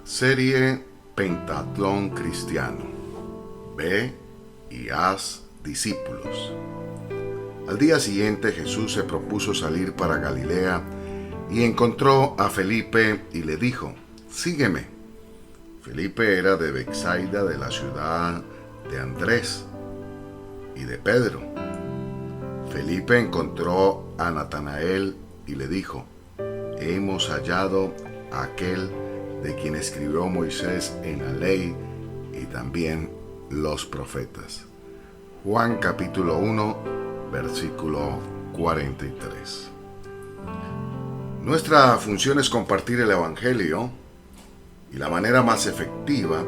Serie Pentatlón Cristiano. Ve y haz discípulos. Al día siguiente Jesús se propuso salir para Galilea y encontró a Felipe y le dijo: sígueme. Felipe era de Betsaida, de la ciudad de Andrés y de Pedro. Felipe encontró a Natanael y le dijo: hemos hallado a aquel de quien escribió Moisés en la ley y también los profetas. Juan capítulo 1, versículo 43. Nuestra función es compartir el Evangelio y la manera más efectiva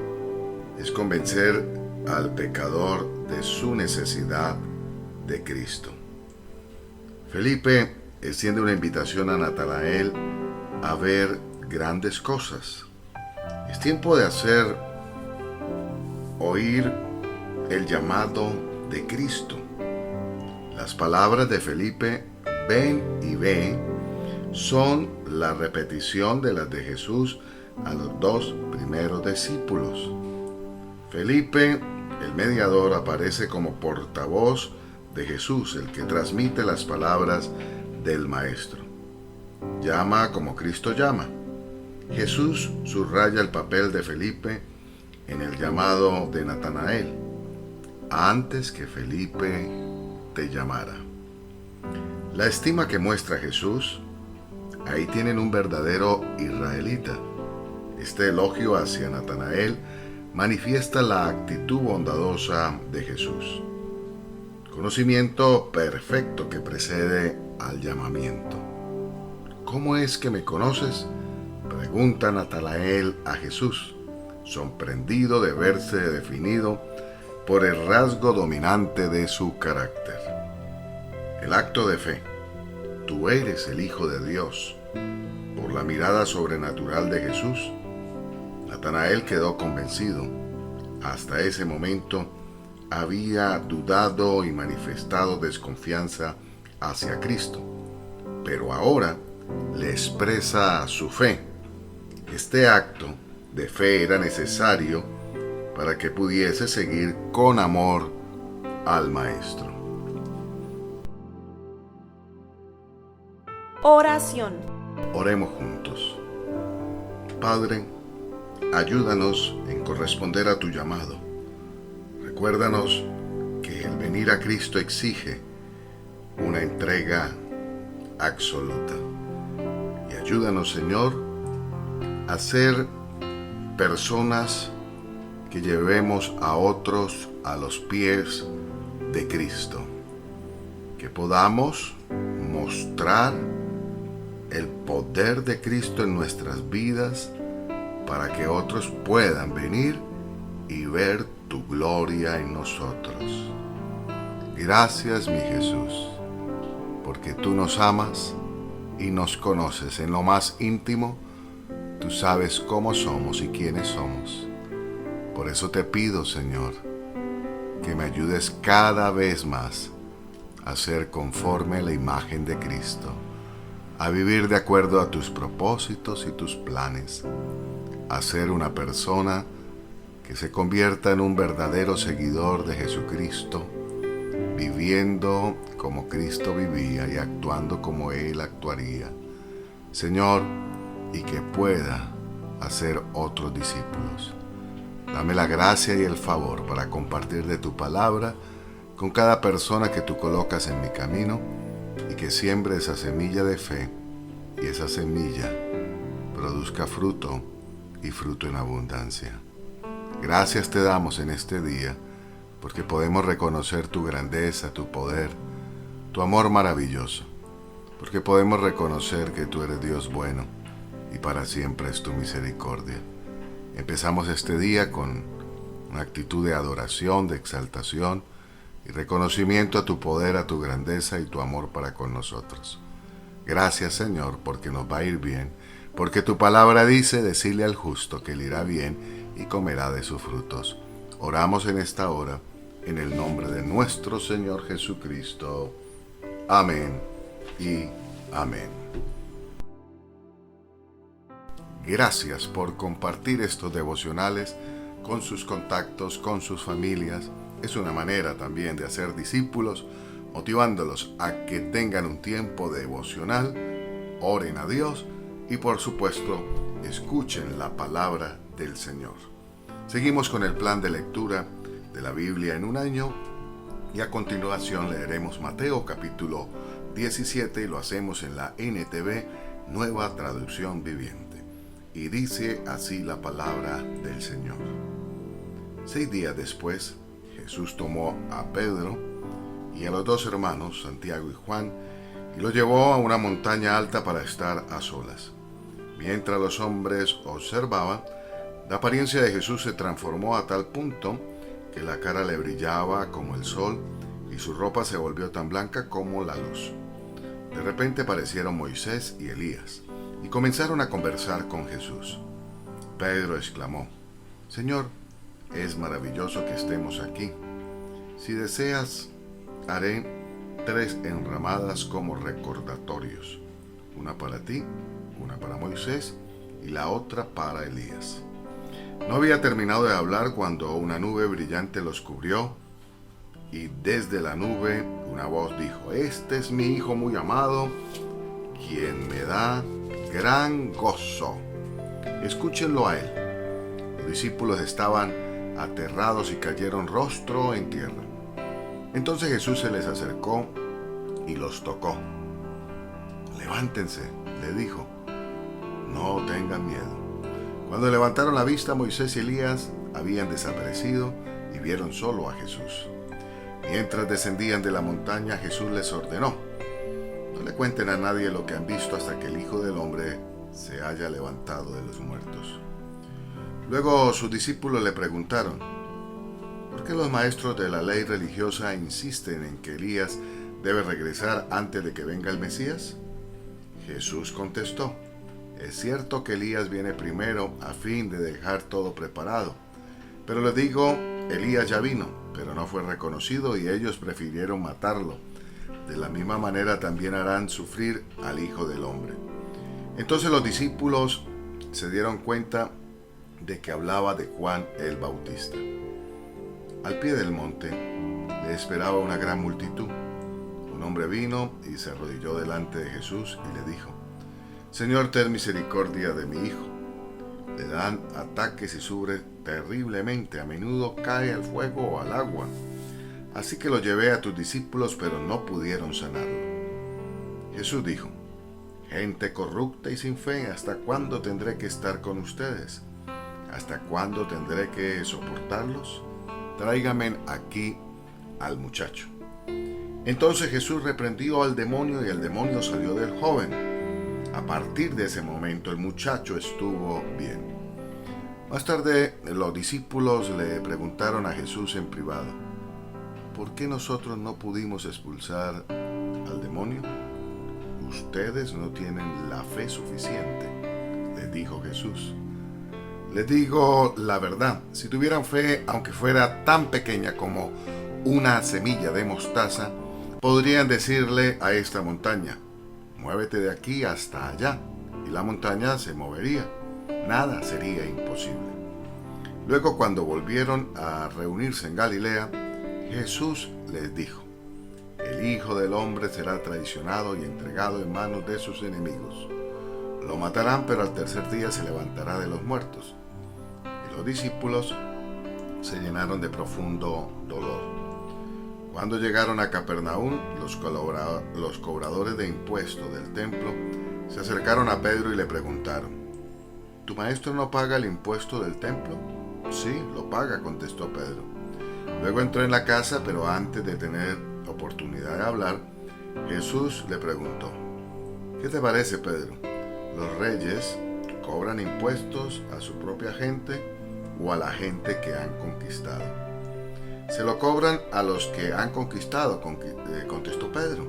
es convencer al pecador de su necesidad de Cristo. Felipe extiende una invitación a Natanael a ver grandes cosas. Es tiempo de hacer oír el llamado de Cristo. Las palabras de Felipe, ven y ve, son la repetición de las de Jesús a los dos primeros discípulos. Felipe, el mediador, aparece como portavoz de Jesús, el que transmite las palabras del Maestro. Llama como Cristo llama. Jesús subraya el papel de Felipe en el llamado de Natanael, antes que Felipe te llamara. La estima que muestra Jesús, ahí tienen un verdadero israelita. Este elogio hacia Natanael manifiesta la actitud bondadosa de Jesús. Conocimiento perfecto que precede al llamamiento. ¿Cómo es que me conoces?, pregunta Natanael a Jesús, sorprendido de verse definido por el rasgo dominante de su carácter. El acto de fe. Tú eres el Hijo de Dios. Por la mirada sobrenatural de Jesús, Natanael quedó convencido. Hasta ese momento había dudado y manifestado desconfianza hacia Cristo, pero ahora le expresa su fe. Este acto de fe era necesario para que pudiese seguir con amor al Maestro. Oración. Oremos juntos. Padre, ayúdanos en corresponder a tu llamado. Recuérdanos que el venir a Cristo exige una entrega absoluta. Y ayúdanos, Señor, a ser personas que llevemos a otros a los pies de Cristo. Que podamos mostrar el poder de Cristo en nuestras vidas para que otros puedan venir y ver tu gloria en nosotros. Gracias, mi Jesús, porque tú nos amas y nos conoces en lo más íntimo. Tú sabes cómo somos y quiénes somos. Por eso te pido, Señor, que me ayudes cada vez más a ser conforme a la imagen de Cristo, a vivir de acuerdo a tus propósitos y tus planes, a ser una persona que se convierta en un verdadero seguidor de Jesucristo, viviendo como Cristo vivía y actuando como Él actuaría. Señor, y que pueda hacer otros discípulos. Dame la gracia y el favor para compartir de tu palabra con cada persona que tú colocas en mi camino, y que siembre esa semilla de fe y esa semilla produzca fruto y fruto en abundancia. Gracias te damos en este día porque podemos reconocer tu grandeza, tu poder, tu amor maravilloso, porque podemos reconocer que tú eres Dios bueno y para siempre es tu misericordia. Empezamos este día con una actitud de adoración, de exaltación y reconocimiento a tu poder, a tu grandeza y tu amor para con nosotros. Gracias, Señor, porque nos va a ir bien, porque tu palabra dice: decirle al justo que le irá bien y comerá de sus frutos. Oramos en esta hora, en el nombre de nuestro Señor Jesucristo. Amén y amén. Gracias por compartir estos devocionales con sus contactos, con sus familias. Es una manera también de hacer discípulos, motivándolos a que tengan un tiempo devocional, oren a Dios y por supuesto escuchen la palabra del Señor. Seguimos con el plan de lectura de la Biblia en un año y a continuación leeremos Mateo capítulo 17 y lo hacemos en la NTV, Nueva Traducción Viviente. Y dice así la palabra del Señor. 6 días después, Jesús tomó a Pedro y a los dos hermanos, Santiago y Juan, y los llevó a una montaña alta para estar a solas. Mientras los hombres observaban, la apariencia de Jesús se transformó a tal punto que la cara le brillaba como el sol y su ropa se volvió tan blanca como la luz. De repente aparecieron Moisés y Elías y comenzaron a conversar con Jesús. Pedro exclamó: Señor, es maravilloso que estemos aquí. Si deseas, haré 3 enramadas como recordatorios, una para ti, una para Moisés y la otra para Elías. No había terminado de hablar cuando una nube brillante los cubrió y desde la nube una voz dijo: Este es mi Hijo muy amado, quien me da gran gozo. Escúchenlo a él. Los discípulos estaban aterrados y cayeron rostro en tierra. Entonces Jesús se les acercó y los tocó. Levántense, le dijo, no tengan miedo. Cuando levantaron la vista, Moisés y Elías habían desaparecido y vieron solo a Jesús. Mientras descendían de la montaña, Jesús les ordenó: no le cuenten a nadie lo que han visto hasta que el Hijo del Hombre se haya levantado de los muertos. Luego sus discípulos le preguntaron: ¿por qué los maestros de la ley religiosa insisten en que Elías debe regresar antes de que venga el Mesías? Jesús contestó: es cierto que Elías viene primero a fin de dejar todo preparado. Pero les digo, Elías ya vino, pero no fue reconocido y ellos prefirieron matarlo. De la misma manera también harán sufrir al Hijo del Hombre. Entonces los discípulos se dieron cuenta de que hablaba de Juan el Bautista. Al pie del monte le esperaba una gran multitud. Un hombre vino y se arrodilló delante de Jesús y le dijo: Señor, ten misericordia de mi hijo. Le dan ataques y sufre terriblemente. A menudo cae al fuego o al agua. Así que lo llevé a tus discípulos, pero no pudieron sanarlo. Jesús dijo: gente corrupta y sin fe, ¿hasta cuándo tendré que estar con ustedes? ¿Hasta cuándo tendré que soportarlos? Tráigame aquí al muchacho. Entonces Jesús reprendió al demonio y el demonio salió del joven. A partir de ese momento el muchacho estuvo bien. Más tarde los discípulos le preguntaron a Jesús en privado: ¿por qué nosotros no pudimos expulsar al demonio? Ustedes no tienen la fe suficiente, les dijo Jesús. Les digo la verdad, si tuvieran fe, aunque fuera tan pequeña como una semilla de mostaza, podrían decirle a esta montaña: muévete de aquí hasta allá, y la montaña se movería. Nada sería imposible. Luego, cuando volvieron a reunirse en Galilea, Jesús les dijo: el Hijo del Hombre será traicionado y entregado en manos de sus enemigos. Lo matarán, pero al tercer día se levantará de los muertos. Y los discípulos se llenaron de profundo dolor. Cuando llegaron a Capernaum, los cobradores de impuestos del templo se acercaron a Pedro y le preguntaron: ¿tu maestro no paga el impuesto del templo? Sí, lo paga, contestó Pedro. Luego entró en la casa, pero antes de tener oportunidad de hablar, Jesús le preguntó: ¿qué te parece, Pedro? ¿Los reyes cobran impuestos a su propia gente o a la gente que han conquistado? Se lo cobran a los que han conquistado, contestó Pedro.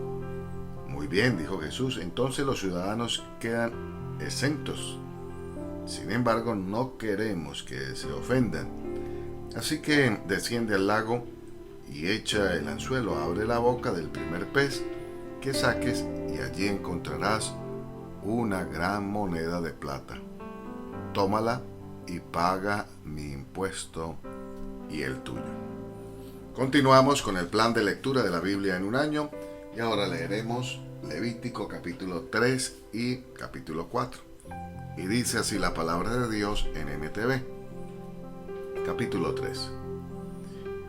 Muy bien, dijo Jesús, entonces los ciudadanos quedan exentos. Sin embargo, no queremos que se ofendan. Así que desciende al lago y echa el anzuelo, abre la boca del primer pez que saques y allí encontrarás una gran moneda de plata. tómala y paga mi impuesto y el tuyo. Continuamos con el plan de lectura de la Biblia en un año y ahora leeremos Levítico capítulo 3 y capítulo 4. Y dice así la palabra de Dios en NTV. Capítulo 3.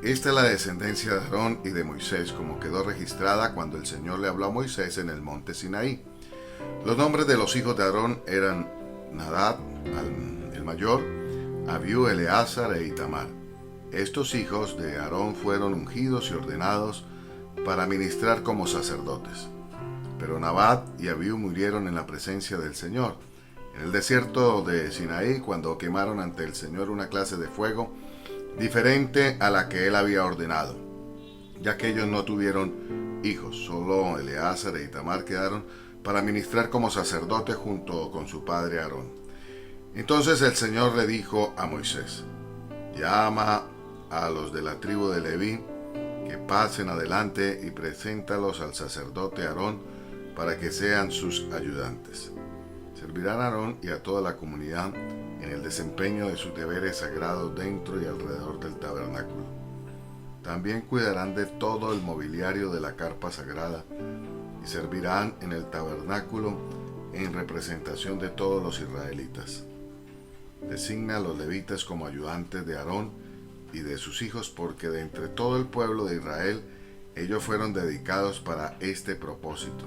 Esta es la descendencia de Aarón y de Moisés, como quedó registrada cuando el Señor le habló a Moisés en el monte Sinaí. Los nombres de los hijos de Aarón eran Nadab, el mayor, Abiú, Eleazar e Itamar. Estos hijos de Aarón fueron ungidos y ordenados para ministrar como sacerdotes. Pero Nadab y Abiú murieron en la presencia del Señor, en el desierto de Sinaí, cuando quemaron ante el Señor una clase de fuego diferente a la que él había ordenado, ya que ellos no tuvieron hijos. Solo Eleazar e Itamar quedaron para ministrar como sacerdote junto con su padre Aarón. Entonces el Señor le dijo a Moisés: llama a los de la tribu de Leví, que pasen adelante, y preséntalos al sacerdote Aarón para que sean sus ayudantes. Servirán a Aarón y a toda la comunidad en el desempeño de sus deberes sagrados dentro y alrededor del tabernáculo. También cuidarán de todo el mobiliario de la carpa sagrada y servirán en el tabernáculo en representación de todos los israelitas. Designa a los levitas como ayudantes de Aarón y de sus hijos, porque de entre todo el pueblo de Israel ellos fueron dedicados para este propósito.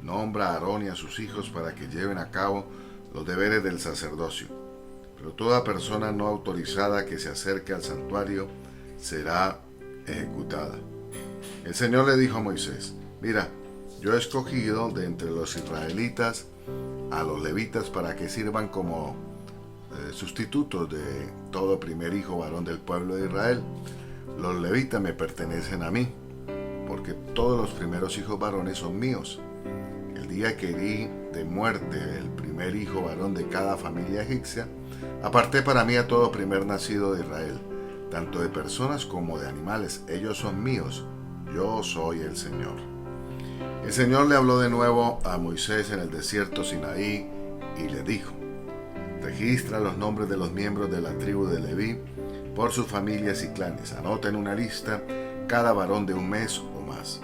Nombra a Aarón y a sus hijos para que lleven a cabo los deberes del sacerdocio. Pero toda persona no autorizada que se acerque al santuario será ejecutada. El Señor le dijo a Moisés: mira, yo he escogido de entre los israelitas a los levitas para que sirvan como sustitutos de todo primer hijo varón del pueblo de Israel. Los levitas me pertenecen a mí, porque todos los primeros hijos varones son míos. El día que herí de muerte el primer hijo varón de cada familia egipcia, aparté para mí a todo primer nacido de Israel, tanto de personas como de animales. Ellos son míos, yo soy el Señor. El Señor le habló de nuevo a Moisés en el desierto Sinaí y le dijo: registra los nombres de los miembros de la tribu de Leví por sus familias y clanes. Anota en una lista cada varón de un mes o más.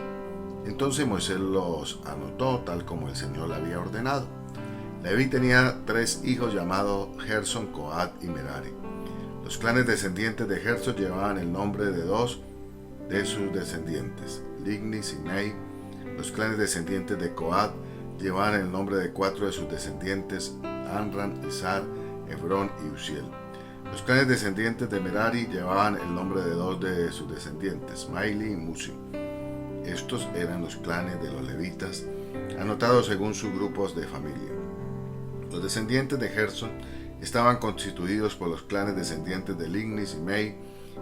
Entonces Moisés los anotó tal como el Señor le había ordenado. Leví tenía 3 hijos llamados Gersón, Coat y Merari. Los clanes descendientes de Gersón llevaban el nombre de 2 de sus descendientes, Ligni y Simei. Los clanes descendientes de Coat llevaban el nombre de 4 de sus descendientes, Amram, Izhar, Hebrón y Uziel. Los clanes descendientes de Merari llevaban el nombre de 2 de sus descendientes, Mahli y Musi. Estos eran los clanes de los levitas, anotados según sus grupos de familia. Los descendientes de Gersón estaban constituidos por los clanes descendientes de Ligni y Simei.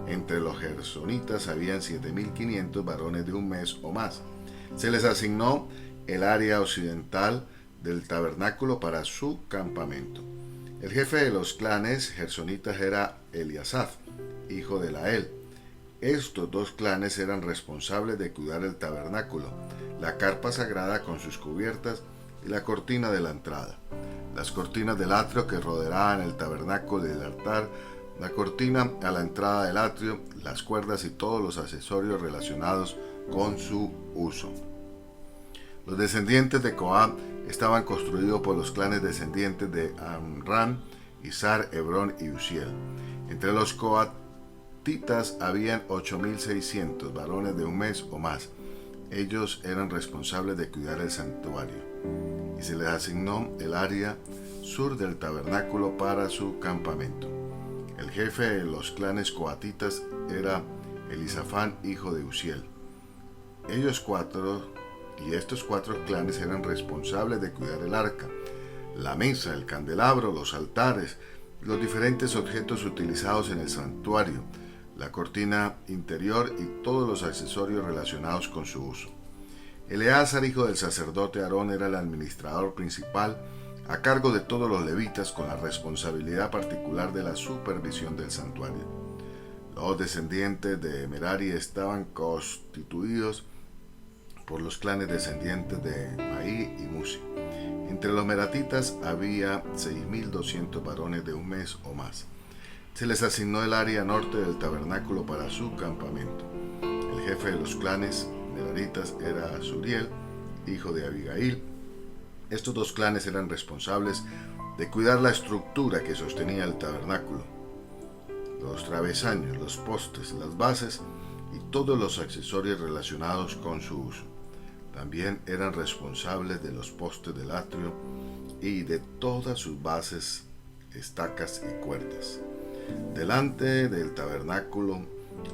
Entre los gersonitas habían 7.500 varones de un mes o más. Se les asignó el área occidental del tabernáculo para su campamento. El jefe de los clanes gersonitas era Eliasaf, hijo de Lael. Estos 2 clanes eran responsables de cuidar el tabernáculo, la carpa sagrada con sus cubiertas y la cortina de la entrada, las cortinas del atrio que rodeaban el tabernáculo y el altar, la cortina a la entrada del atrio, las cuerdas y todos los accesorios relacionados con su uso. Los descendientes de Coat estaban construidos por los clanes descendientes de Amram, Izhar, Hebrón y Uziel. Entre los coatitas habían 8.600 varones de un mes o más. Ellos eran responsables de cuidar el santuario, y se les asignó el área sur del tabernáculo para su campamento. El jefe de los clanes coatitas era Elisafán, hijo de Uziel. Estos 4 clanes eran responsables de cuidar el arca, la mesa, el candelabro, los altares, los diferentes objetos utilizados en el santuario, la cortina interior y todos los accesorios relacionados con su uso. Eleazar, hijo del sacerdote Aarón, era el administrador principal a cargo de todos los levitas, con la responsabilidad particular de la supervisión del santuario. Los descendientes de Merari estaban constituidos por los clanes descendientes de Mahli y Musi. Entre los meratitas había 6.200 varones de un mes o más. Se les asignó el área norte del tabernáculo para su campamento. El jefe de los clanes meraritas era Suriel, hijo de Abigail. Estos dos clanes eran responsables de cuidar la estructura que sostenía el tabernáculo, los travesaños, los postes, las bases y todos los accesorios relacionados con su uso. También eran responsables de los postes del atrio y de todas sus bases, estacas y cuerdas. Delante del tabernáculo,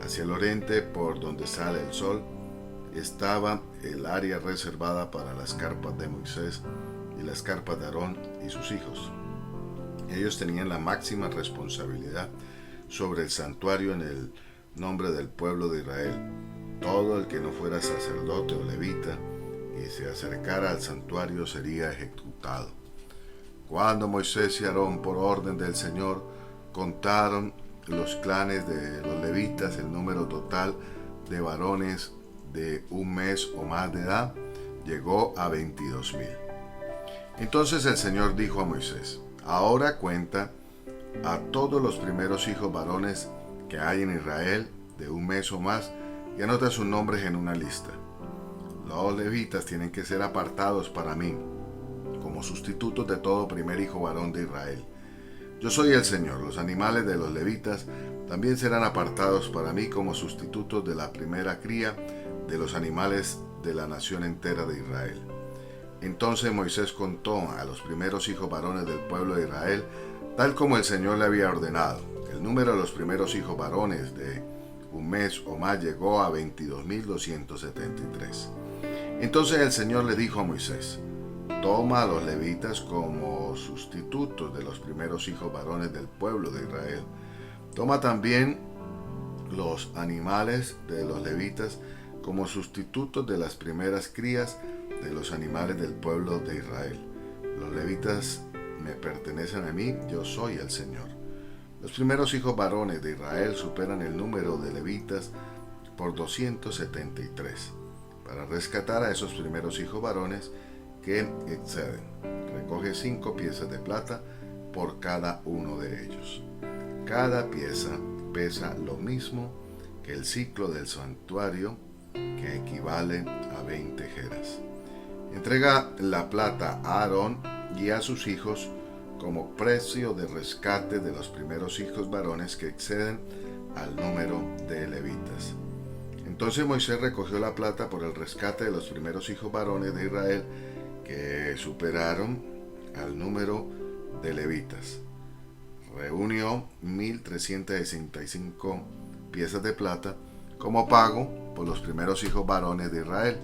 hacia el oriente por donde sale el sol, estaba el área reservada para las carpas de Moisés y las carpas de Aarón y sus hijos. Ellos tenían la máxima responsabilidad sobre el santuario en el nombre del pueblo de Israel. Todo el que no fuera sacerdote o levita y se acercara al santuario sería ejecutado. Cuando Moisés y Aarón, por orden del Señor, contaron los clanes de los levitas, el número total de varones de un mes o más de edad llegó a 22,000. Entonces el Señor dijo a Moisés: ahora cuenta a todos los primeros hijos varones que hay en Israel de un mes o más y anota sus nombres en una lista. Los levitas tienen que ser apartados para mí como sustitutos de todo primer hijo varón de Israel. Yo soy el Señor. Los animales de los levitas también serán apartados para mí como sustitutos de la primera cría de los animales de la nación entera de Israel. Entonces Moisés contó a los primeros hijos varones del pueblo de Israel, tal como el Señor le había ordenado. El número de los primeros hijos varones de un mes o más llegó a 22,273. Entonces el Señor le dijo a Moisés: toma a los levitas como sustitutos de los primeros hijos varones del pueblo de Israel. Toma también los animales de los levitas como sustitutos de las primeras crías de los animales del pueblo de Israel. Los levitas me pertenecen a mí, yo soy el Señor. Los primeros hijos varones de Israel superan el número de levitas por 273. Para rescatar a esos primeros hijos varones que exceden, recoge 5 piezas de plata por cada uno de ellos. Cada pieza pesa lo mismo que el ciclo del santuario, que equivale a 20 geras. Entrega la plata a Aarón y a sus hijos como precio de rescate de los primeros hijos varones que exceden al número de levitas. Entonces Moisés recogió la plata por el rescate de los primeros hijos varones de Israel que superaron al número de levitas. Reunió 1,365 piezas de plata como pago por los primeros hijos varones de Israel.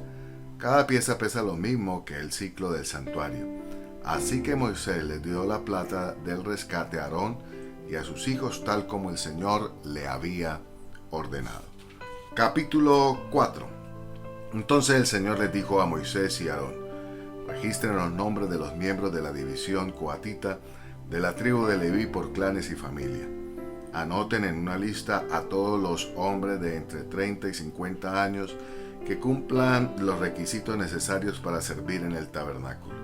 Cada pieza pesa lo mismo que el ciclo del santuario. Así que Moisés le dio la plata del rescate a Aarón y a sus hijos tal como el Señor le había ordenado. Capítulo 4. Entonces el Señor les dijo a Moisés y a Aarón: registren los nombres de los miembros de la división coatita de la tribu de Leví por clanes y familia. Anoten en una lista a todos los hombres de entre 30 y 50 años que cumplan los requisitos necesarios para servir en el tabernáculo.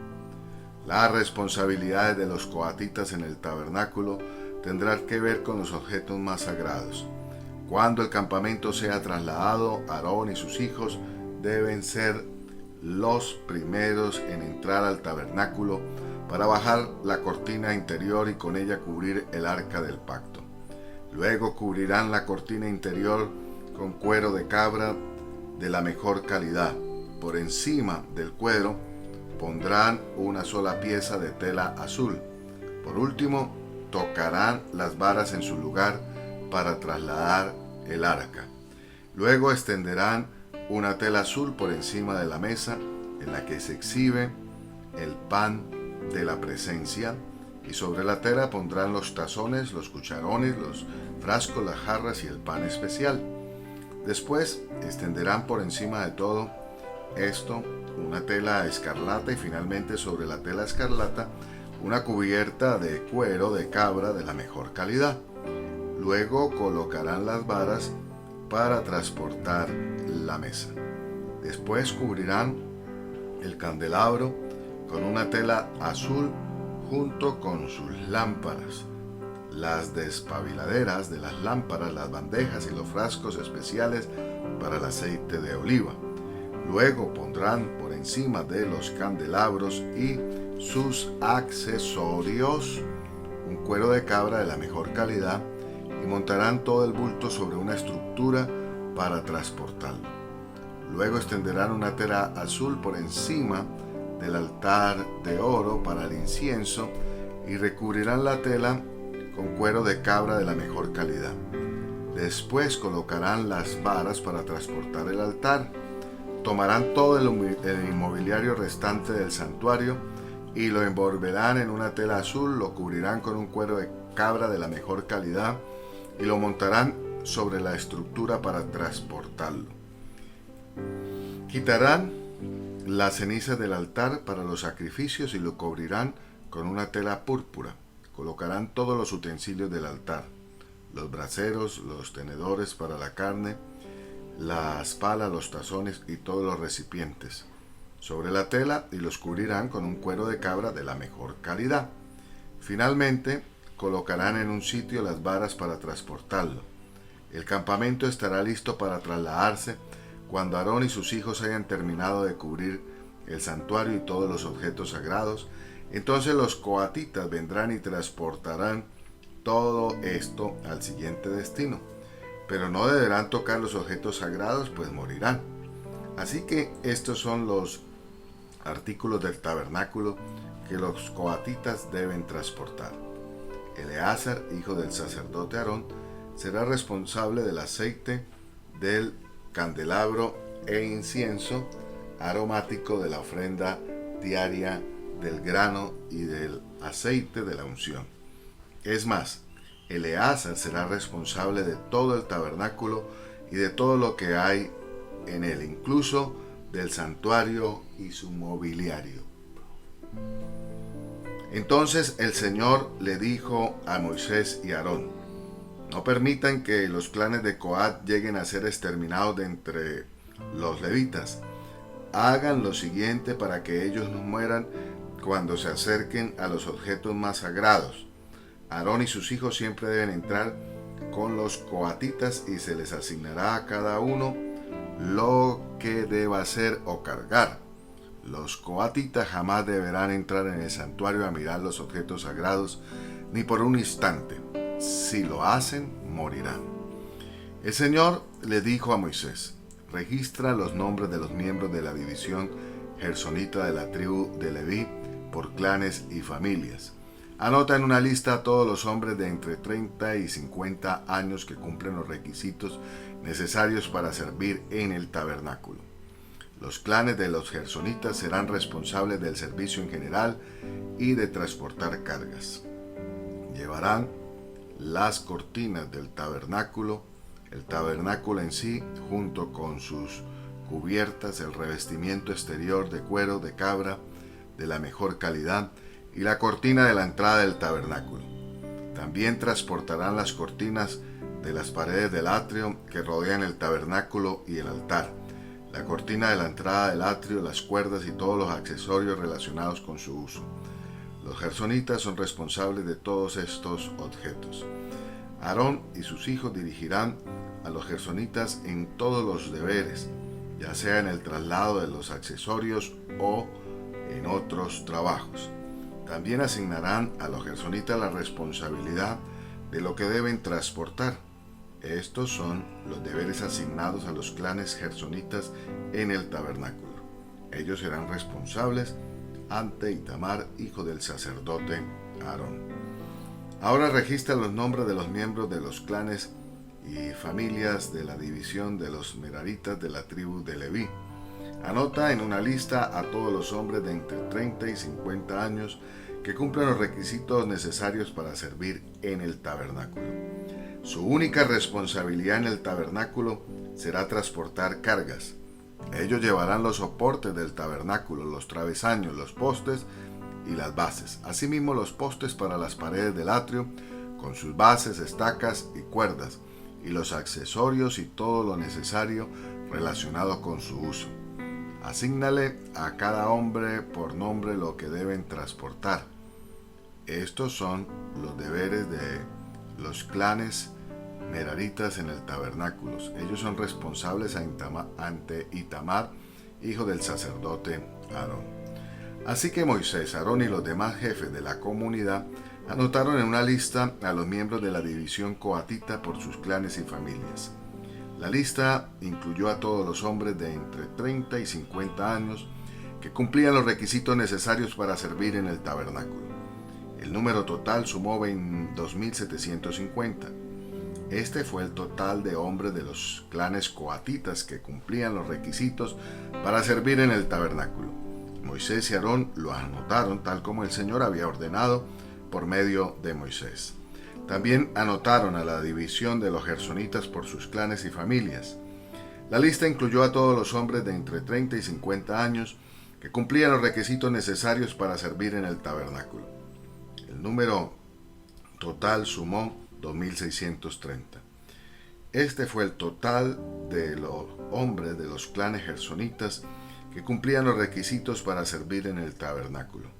Las responsabilidades de los coatitas en el tabernáculo tendrán que ver con los objetos más sagrados. Cuando el campamento sea trasladado, Aarón y sus hijos deben ser los primeros en entrar al tabernáculo para bajar la cortina interior y con ella cubrir el arca del pacto. Luego cubrirán la cortina interior con cuero de cabra de la mejor calidad. Por encima del cuero pondrán una sola pieza de tela azul. Por último, tocarán las varas en su lugar para trasladar el arca. Luego extenderán una tela azul por encima de la mesa en la que se exhibe el pan de la presencia, y sobre la tela pondrán los tazones, los cucharones, los frascos, las jarras y el pan especial. Después extenderán por encima de todo esto una tela escarlata y finalmente sobre la tela escarlata una cubierta de cuero de cabra de la mejor calidad. Luego colocarán las varas para transportar la mesa. Después cubrirán el candelabro con una tela azul junto con sus lámparas, las despabiladeras de las lámparas, las bandejas y los frascos especiales para el aceite de oliva. Luego pondrán por encima de los candelabros y sus accesorios un cuero de cabra de la mejor calidad y montarán todo el bulto sobre una estructura para transportarlo. Luego extenderán una tela azul por encima del altar de oro para el incienso y recubrirán la tela con cuero de cabra de la mejor calidad. Después colocarán las varas para transportar el altar. Tomarán todo el inmobiliario restante del santuario y lo envolverán en una tela azul, lo cubrirán con un cuero de cabra de la mejor calidad y lo montarán sobre la estructura para transportarlo. Quitarán las cenizas del altar para los sacrificios y lo cubrirán con una tela púrpura. Colocarán todos los utensilios del altar, los braseros, los tenedores para la carne, las palas, los tazones y todos los recipientes sobre la tela y los cubrirán con un cuero de cabra de la mejor calidad. Finalmente, colocarán en un sitio las varas para transportarlo. El campamento estará listo para trasladarse cuando Aarón y sus hijos hayan terminado de cubrir el santuario y todos los objetos sagrados. Entonces los coatitas vendrán y transportarán todo esto al siguiente destino, pero no deberán tocar los objetos sagrados, pues morirán. Así que estos son los artículos del tabernáculo que los coatitas deben transportar. Eleazar, hijo del sacerdote Aarón, será responsable del aceite, del candelabro e incienso aromático, de la ofrenda diaria, del grano y del aceite de la unción. Es más, Eleazar será responsable de todo el tabernáculo y de todo lo que hay en él, incluso del santuario y su mobiliario. Entonces el Señor le dijo a Moisés y Aarón: no permitan que los clanes de Coat lleguen a ser exterminados de entre los levitas. Hagan lo siguiente para que ellos no mueran cuando se acerquen a los objetos más sagrados. Aarón y sus hijos siempre deben entrar con los coatitas y se les asignará a cada uno lo que deba hacer o cargar. Los coatitas jamás deberán entrar en el santuario a mirar los objetos sagrados ni por un instante. Si lo hacen, morirán. El Señor le dijo a Moisés: registra los nombres de los miembros de la división gersonita de la tribu de Leví por clanes y familias. Anota en una lista a todos los hombres de entre 30 y 50 años que cumplen los requisitos necesarios para servir en el tabernáculo. Los clanes de los gersonitas serán responsables del servicio en general y de transportar cargas. Llevarán las cortinas del tabernáculo, el tabernáculo en sí, junto con sus cubiertas, el revestimiento exterior de cuero de cabra de la mejor calidad y la cortina de la entrada del tabernáculo. También transportarán las cortinas de las paredes del atrio que rodean el tabernáculo y el altar, la cortina de la entrada del atrio, las cuerdas y todos los accesorios relacionados con su uso. Los gersonitas son responsables de todos estos objetos. Aarón y sus hijos dirigirán a los gersonitas en todos los deberes, ya sea en el traslado de los accesorios o en otros trabajos. También asignarán a los gersonitas la responsabilidad de lo que deben transportar. Estos son los deberes asignados a los clanes gersonitas en el tabernáculo. Ellos serán responsables ante Itamar, hijo del sacerdote Aarón. Ahora registra los nombres de los miembros de los clanes y familias de la división de los meraritas de la tribu de Leví. Anota en una lista a todos los hombres de entre 30 y 50 años que cumplen los requisitos necesarios para servir en el tabernáculo. Su única responsabilidad en el tabernáculo será transportar cargas. Ellos llevarán los soportes del tabernáculo, los travesaños, los postes y las bases, asimismo los postes para las paredes del atrio, con sus bases, estacas y cuerdas, y los accesorios y todo lo necesario relacionado con su uso. Asígnale a cada hombre por nombre lo que deben transportar. Estos son los deberes de los clanes meraritas en el tabernáculo. Ellos son responsables ante Itamar, hijo del sacerdote Aarón. Así que Moisés, Aarón y los demás jefes de la comunidad anotaron en una lista a los miembros de la división coatita por sus clanes y familias. La lista incluyó a todos los hombres de entre 30 y 50 años que cumplían los requisitos necesarios para servir en el tabernáculo. El número total sumó 2.750. Este fue el total de hombres de los clanes coatitas que cumplían los requisitos para servir en el tabernáculo. Moisés y Aarón lo anotaron tal como el Señor había ordenado por medio de Moisés. También anotaron a la división de los gersonitas por sus clanes y familias. La lista incluyó a todos los hombres de entre 30 y 50 años que cumplían los requisitos necesarios para servir en el tabernáculo. El número total sumó 2.630. Este fue el total de los hombres de los clanes gersonitas que cumplían los requisitos para servir en el tabernáculo.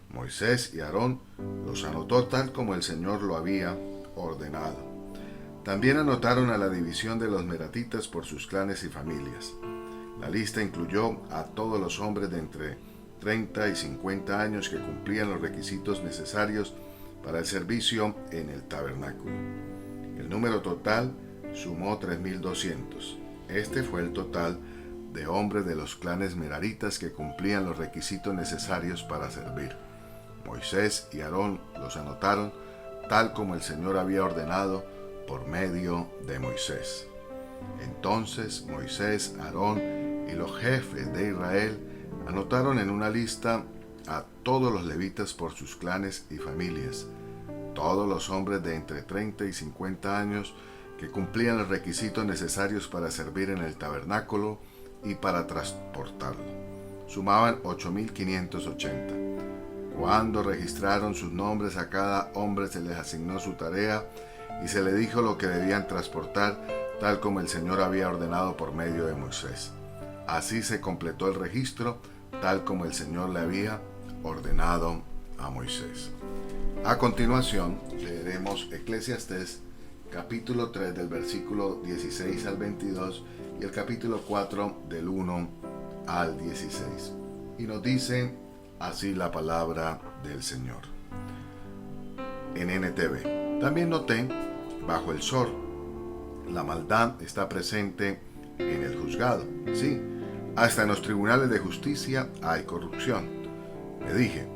Moisés y Aarón los anotó tal como el Señor lo había ordenado. También anotaron a la división de los meratitas por sus clanes y familias. La lista incluyó a todos los hombres de entre 30 y 50 años que cumplían los requisitos necesarios para el servicio en el tabernáculo. El número total sumó 3.200. Este fue el total de hombres de los clanes meraritas que cumplían los requisitos necesarios para servir. Moisés y Aarón los anotaron tal como el Señor había ordenado por medio de Moisés. Entonces Moisés, Aarón y los jefes de Israel anotaron en una lista a todos los levitas por sus clanes y familias, todos los hombres de entre 30 y 50 años que cumplían los requisitos necesarios para servir en el tabernáculo y para transportarlo. Sumaban 8.580. Cuando registraron sus nombres, a cada hombre se les asignó su tarea y se le dijo lo que debían transportar, tal como el Señor había ordenado por medio de Moisés. Así se completó el registro, tal como el Señor le había ordenado a Moisés. A continuación, leeremos Eclesiastés, capítulo 3, del versículo 16 al 22, y el capítulo 4, del 1 al 16. Y nos dice así la palabra del Señor. En NTV. También noté, bajo el sol, la maldad está presente en el juzgado. Sí, hasta en los tribunales de justicia hay corrupción. Le dije,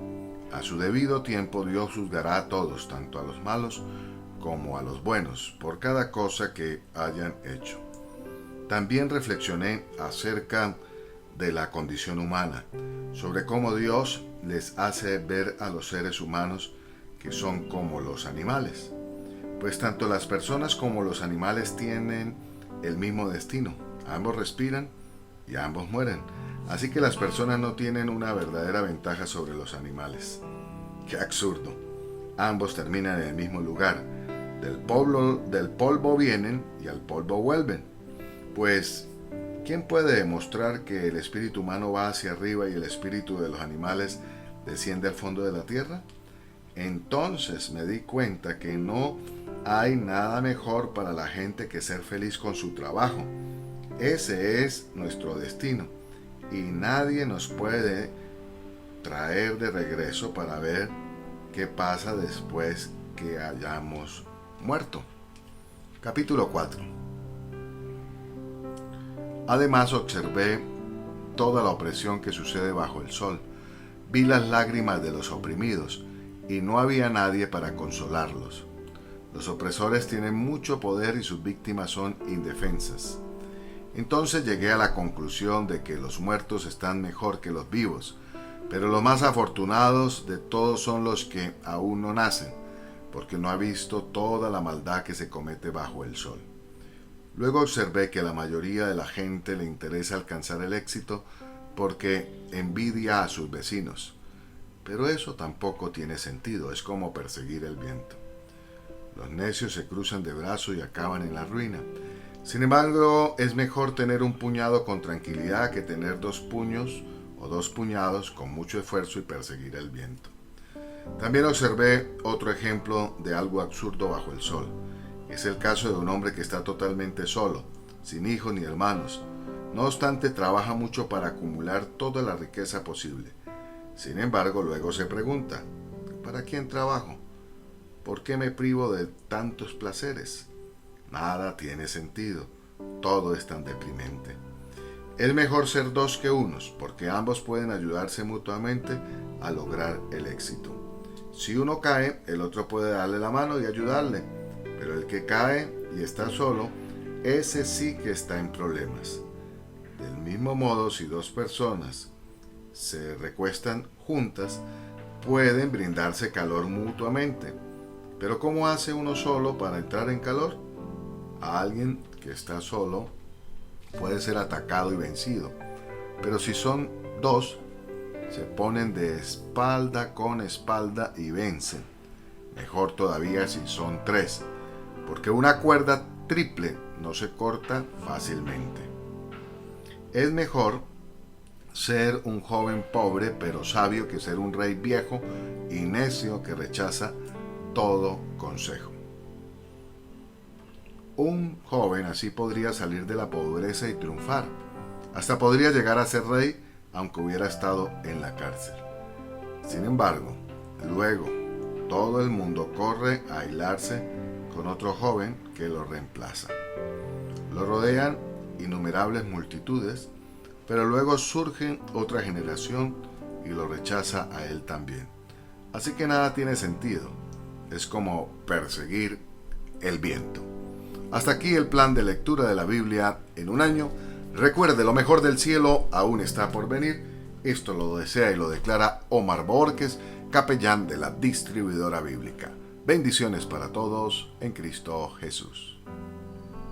a su debido tiempo Dios juzgará a todos, tanto a los malos como a los buenos, por cada cosa que hayan hecho. También reflexioné acerca de la condición humana, sobre cómo Dios les hace ver a los seres humanos que son como los animales, pues tanto las personas como los animales tienen el mismo destino. Ambos respiran y ambos mueren, así que las personas no tienen una verdadera ventaja sobre los animales. ¡Qué absurdo! Ambos terminan en el mismo lugar. Del polvo vienen y al polvo vuelven. Pues, ¿quién puede demostrar que el espíritu humano va hacia arriba y el espíritu de los animales desciende al fondo de la tierra? Entonces me di cuenta que no hay nada mejor para la gente que ser feliz con su trabajo. Ese es nuestro destino y nadie nos puede traer de regreso para ver qué pasa después que hayamos muerto. Capítulo 4. Además observé toda la opresión que sucede bajo el sol. Vi las lágrimas de los oprimidos y no había nadie para consolarlos. Los opresores tienen mucho poder y sus víctimas son indefensas. Entonces llegué a la conclusión de que los muertos están mejor que los vivos, pero los más afortunados de todos son los que aún no nacen, porque no han visto toda la maldad que se comete bajo el sol. Luego observé que a la mayoría de la gente le interesa alcanzar el éxito porque envidia a sus vecinos. Pero eso tampoco tiene sentido, es como perseguir el viento. Los necios se cruzan de brazos y acaban en la ruina, Sin embargo, es mejor tener un puñado con tranquilidad que tener 2 puños o 2 puñados con mucho esfuerzo y perseguir el viento. También observé otro ejemplo de algo absurdo bajo el sol. Es el caso de un hombre que está totalmente solo, sin hijos ni hermanos. No obstante, trabaja mucho para acumular toda la riqueza posible. Sin embargo, luego se pregunta, ¿para quién trabajo? ¿Por qué me privo de tantos placeres? Nada tiene sentido. Todo es tan deprimente. Es mejor ser 2 que unos, porque ambos pueden ayudarse mutuamente a lograr el éxito. Si uno cae, el otro puede darle la mano y ayudarle, pero el que cae y está solo, ese sí que está en problemas. Del mismo modo, si 2 personas se recuestan juntas, pueden brindarse calor mutuamente. Pero ¿cómo hace uno solo para entrar en calor? A alguien que está solo puede ser atacado y vencido, pero si son 2, se ponen de espalda con espalda y vencen. Mejor todavía si son 3, porque una cuerda triple no se corta fácilmente. Es mejor ser un joven pobre pero sabio que ser un rey viejo y necio que rechaza todo consejo. Un joven así podría salir de la pobreza y triunfar. Hasta podría llegar a ser rey aunque hubiera estado en la cárcel. Sin embargo, luego todo el mundo corre a hilarse con otro joven que lo reemplaza. Lo rodean innumerables multitudes, pero luego surge otra generación y lo rechaza a él también. Así que nada tiene sentido. Es como perseguir el viento. Hasta aquí el plan de lectura de la Biblia en un año. Recuerde, lo mejor del cielo aún está por venir. Esto lo desea y lo declara Omar Borges, capellán de la distribuidora bíblica. Bendiciones para todos en Cristo Jesús.